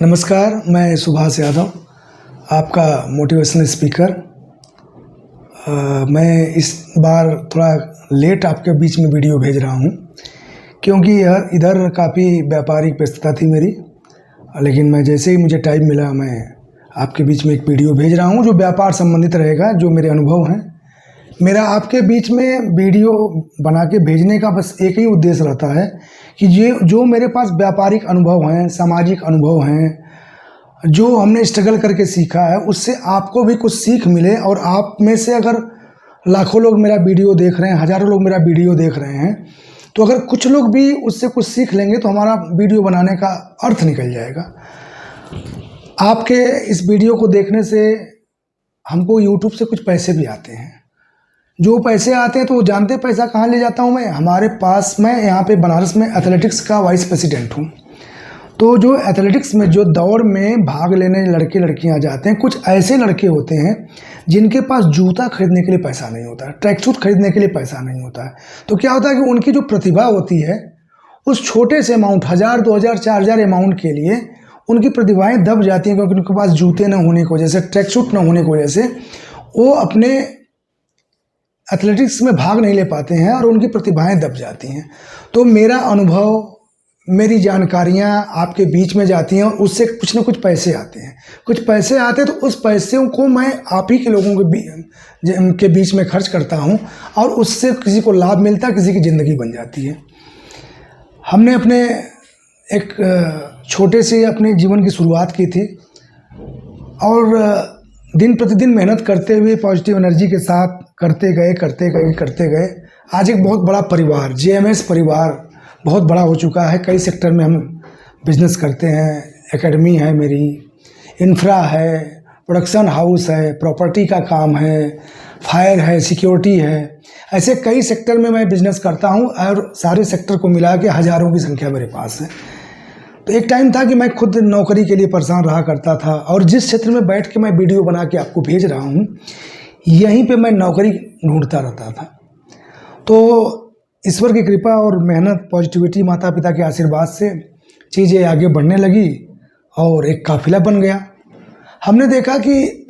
नमस्कार, मैं सुभाष यादव, आपका मोटिवेशनल स्पीकर। मैं इस बार थोड़ा लेट आपके बीच में वीडियो भेज रहा हूँ क्योंकि यह इधर काफ़ी व्यापारिक व्यस्तता थी मेरी, लेकिन मैं जैसे ही मुझे टाइम मिला मैं आपके बीच में एक वीडियो भेज रहा हूँ जो व्यापार संबंधित रहेगा, जो मेरे अनुभव हैं। मेरा आपके बीच में वीडियो बना के भेजने का बस एक ही उद्देश्य रहता है कि ये जो मेरे पास व्यापारिक अनुभव हैं, सामाजिक अनुभव हैं, जो हमने स्ट्रगल करके सीखा है, उससे आपको भी कुछ सीख मिले। और आप में से अगर लाखों लोग मेरा वीडियो देख रहे हैं, हज़ारों लोग मेरा वीडियो देख रहे हैं, तो अगर कुछ लोग भी उससे कुछ सीख लेंगे तो हमारा वीडियो बनाने का अर्थ निकल जाएगा। आपके इस वीडियो को देखने से हमको यूट्यूब से कुछ पैसे भी आते हैं। जो पैसे आते हैं तो वो जानते हैं पैसा कहाँ ले जाता हूँ मैं। हमारे पास, मैं यहाँ पे बनारस में एथलेटिक्स का वाइस प्रेसिडेंट हूँ। तो जो एथलेटिक्स में, जो दौड़ में भाग लेने लड़के लड़कियाँ जाते हैं, कुछ ऐसे लड़के होते हैं जिनके पास जूता खरीदने के लिए पैसा नहीं होता है, ट्रैक सूट खरीदने के लिए पैसा नहीं होता है। तो क्या होता है कि उनकी जो प्रतिभा होती है, उस छोटे से अमाउंट 1000, 2000, 4000 अमाउंट के लिए उनकी प्रतिभाएँ दब जाती हैं, क्योंकि उनके पास जूते न होने की वजह से, ट्रैक सूट न होने की वजह से वो अपने एथलेटिक्स में भाग नहीं ले पाते हैं और उनकी प्रतिभाएं दब जाती हैं। तो मेरा अनुभव, मेरी जानकारियां आपके बीच में जाती हैं और उससे कुछ ना कुछ पैसे आते हैं। कुछ पैसे आते हैं तो उस पैसों को मैं आप ही के लोगों के बीच में खर्च करता हूं और उससे किसी को लाभ मिलता है, किसी की ज़िंदगी बन जाती है। हमने अपने एक छोटे से अपने जीवन की शुरुआत की थी और दिन प्रतिदिन मेहनत करते हुए पॉजिटिव एनर्जी के साथ करते गए आज एक बहुत बड़ा परिवार, जेएमएस परिवार बहुत बड़ा हो चुका है। कई सेक्टर में हम बिजनेस करते हैं। एकेडमी है मेरी, इंफ्रा है, प्रोडक्शन हाउस है, प्रॉपर्टी का काम है, फायर है, सिक्योरिटी है। ऐसे कई सेक्टर में मैं बिजनेस करता हूं और सारे सेक्टर को मिला के हज़ारों की संख्या मेरे पास है। तो एक टाइम था कि मैं खुद नौकरी के लिए परेशान रहा करता था और जिस क्षेत्र में बैठ के मैं वीडियो बना के आपको भेज रहा हूँ, यहीं पे मैं नौकरी ढूंढता रहता था। तो ईश्वर की कृपा और मेहनत, पॉजिटिविटी, माता पिता के आशीर्वाद से चीज़ें आगे बढ़ने लगी और एक काफिला बन गया। हमने देखा कि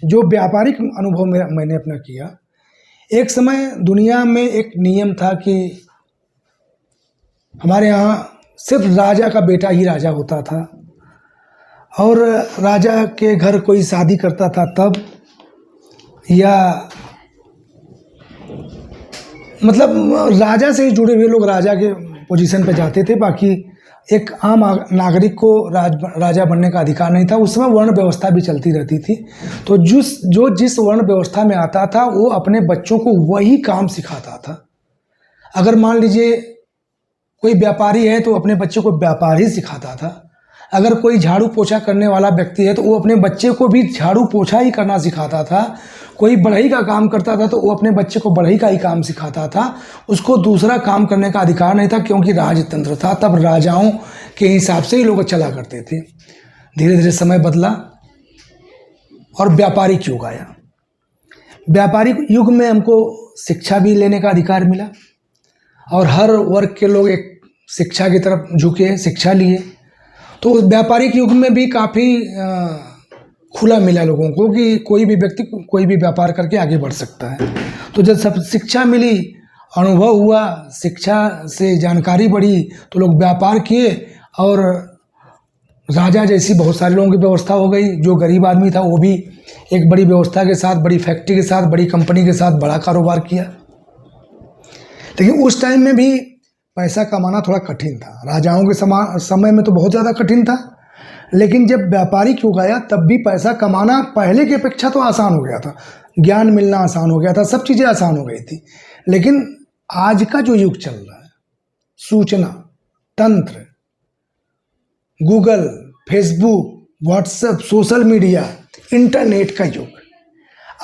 जो व्यापारिक अनुभव मैंने अपना किया, एक समय दुनिया में एक नियम था कि हमारे यहाँ सिर्फ राजा का बेटा ही राजा होता था और राजा के घर कोई शादी करता था तब, या मतलब राजा से ही जुड़े हुए लोग राजा के पोजीशन पे जाते थे। बाकी एक आम नागरिक को राजा बनने का अधिकार नहीं था। उस समय वर्ण व्यवस्था भी चलती रहती थी। तो जिस वर्ण व्यवस्था में आता था वो अपने बच्चों को वही काम सिखाता था। अगर मान लीजिए कोई व्यापारी है तो अपने बच्चे को व्यापार ही सिखाता था। अगर कोई झाड़ू पोछा करने वाला व्यक्ति है तो वो अपने बच्चे को भी झाड़ू पोछा ही करना सिखाता था। कोई बढ़ई का काम करता था तो वो अपने बच्चे को बढ़ई का ही काम सिखाता था। उसको दूसरा काम करने का अधिकार नहीं था, क्योंकि राजतंत्र था। तब राजाओं के हिसाब से ही लोग चला करते थे। धीरे धीरे समय बदला और व्यापारिक युग आया। व्यापारिक युग में हमको शिक्षा भी लेने का अधिकार मिला और हर वर्ग के लोग एक शिक्षा की तरफ झुके, शिक्षा लिए। तो व्यापारिक युग में भी काफ़ी खुला मिला लोगों को कि कोई भी व्यक्ति कोई भी व्यापार करके आगे बढ़ सकता है। तो जब सब शिक्षा मिली, अनुभव हुआ, शिक्षा से जानकारी बढ़ी, तो लोग व्यापार किए और राजा जैसी बहुत सारे लोगों की व्यवस्था हो गई। जो गरीब आदमी था वो भी एक बड़ी व्यवस्था के साथ, बड़ी फैक्ट्री के साथ, बड़ी कंपनी के साथ बड़ा कारोबार किया। लेकिन उस टाइम में भी पैसा कमाना थोड़ा कठिन था। राजाओं के समय में तो बहुत ज़्यादा कठिन था, लेकिन जब व्यापारिक युग आया तब भी पैसा कमाना पहले की अपेक्षा तो आसान हो गया था। ज्ञान मिलना आसान हो गया था, सब चीज़ें आसान हो गई थी। लेकिन आज का जो युग चल रहा है, सूचना तंत्र, Google, Facebook, WhatsApp, social media, internet का युग,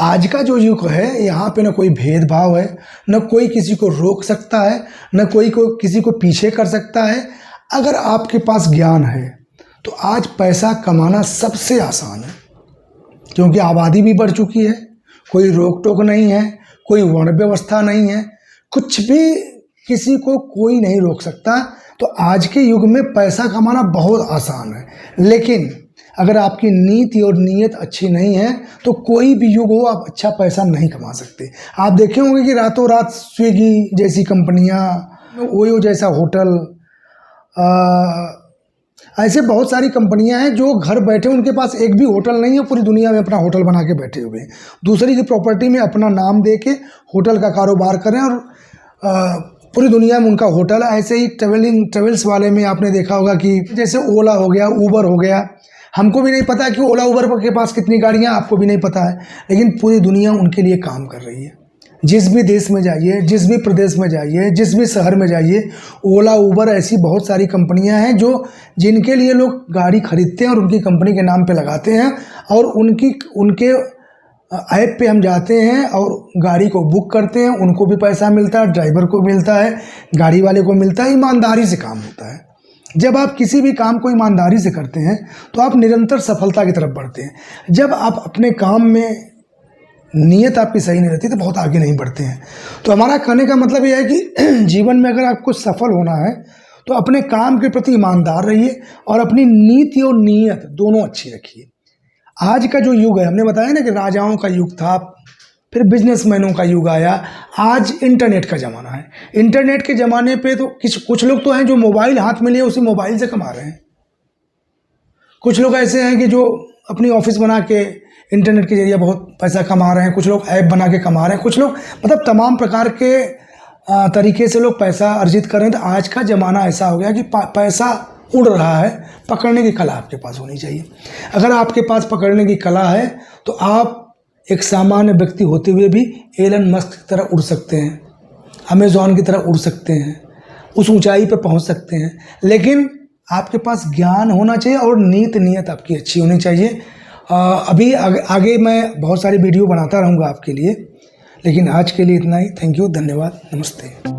आज का जो युग है, यहाँ पे न कोई भेदभाव है, न कोई किसी को रोक सकता है, न कोई को किसी को पीछे कर सकता है। अगर आपके पास ज्ञान है तो आज पैसा कमाना सबसे आसान है, क्योंकि आबादी भी बढ़ चुकी है, कोई रोक टोक नहीं है, कोई वर्ण व्यवस्था नहीं है, कुछ भी किसी को कोई नहीं रोक सकता। तो आज के युग में पैसा कमाना बहुत आसान है, लेकिन अगर आपकी नीति और नीयत अच्छी नहीं है तो कोई भी युग हो आप अच्छा पैसा नहीं कमा सकते। आप देखे होंगे कि रातों रात स्विगी जैसी कंपनियां, ओयो जैसा होटल, ऐसे बहुत सारी कंपनियां हैं जो घर बैठे, उनके पास एक भी होटल नहीं है, पूरी दुनिया में अपना होटल बना के बैठे हुए हैं। दूसरी की प्रॉपर्टी में अपना नाम दे के होटल का कारोबार करें और पूरी दुनिया में उनका होटल है। ऐसे ही ट्रेवल्स वाले में आपने देखा होगा कि जैसे ओला हो गया, उबर हो गया, हमको भी नहीं पता कि ओला उबर के पास कितनी गाड़ियां, आपको भी नहीं पता है, लेकिन पूरी दुनिया उनके लिए काम कर रही है। जिस भी देश में जाइए, जिस भी प्रदेश में जाइए, जिस भी शहर में जाइए, ओला उबर ऐसी बहुत सारी कंपनियां हैं जो जिनके लिए लोग गाड़ी खरीदते हैं और उनकी कंपनी के नाम पे लगाते हैं, और उनके ऐप पे हम जाते हैं और गाड़ी को बुक करते हैं। उनको भी पैसा मिलता है, ड्राइवर को मिलता है, गाड़ी वाले को मिलता है। ईमानदारी से काम होता है। जब आप किसी भी काम को ईमानदारी से करते हैं तो आप निरंतर सफलता की तरफ बढ़ते हैं। जब आप अपने काम में नीयत आपकी सही नहीं रहती तो बहुत आगे नहीं बढ़ते हैं। तो हमारा कहने का मतलब यह है कि जीवन में अगर आपको सफल होना है तो अपने काम के प्रति ईमानदार रहिए और अपनी नीति और नीयत दोनों अच्छी रखिए। आज का जो युग है, हमने बताया ना कि राजाओं का युग था, फिर बिजनेसमैनों का युग आया, आज इंटरनेट का ज़माना है। इंटरनेट के ज़माने पे तो कुछ लोग तो हैं जो मोबाइल हाथ में लिए उसी मोबाइल से कमा रहे हैं। कुछ लोग ऐसे हैं कि जो अपनी ऑफिस बना के इंटरनेट के जरिए बहुत पैसा कमा रहे हैं। कुछ लोग ऐप बना के कमा रहे हैं। कुछ लोग मतलब तमाम प्रकार के तरीके से लोग पैसा अर्जित कर रहे हैं। तो आज का ज़माना ऐसा हो गया कि पैसा उड़ रहा है, पकड़ने की कला आपके पास होनी चाहिए। अगर आपके पास पकड़ने की कला है तो आप एक सामान्य व्यक्ति होते हुए भी एलन मस्क की तरह उड़ सकते हैं, अमेज़ॉन की तरह उड़ सकते हैं, उस ऊंचाई पर पहुंच सकते हैं। लेकिन आपके पास ज्ञान होना चाहिए और नीयत आपकी अच्छी होनी चाहिए। अभी आगे मैं बहुत सारी वीडियो बनाता रहूँगा आपके लिए, लेकिन आज के लिए इतना ही। थैंक यू, धन्यवाद, नमस्ते।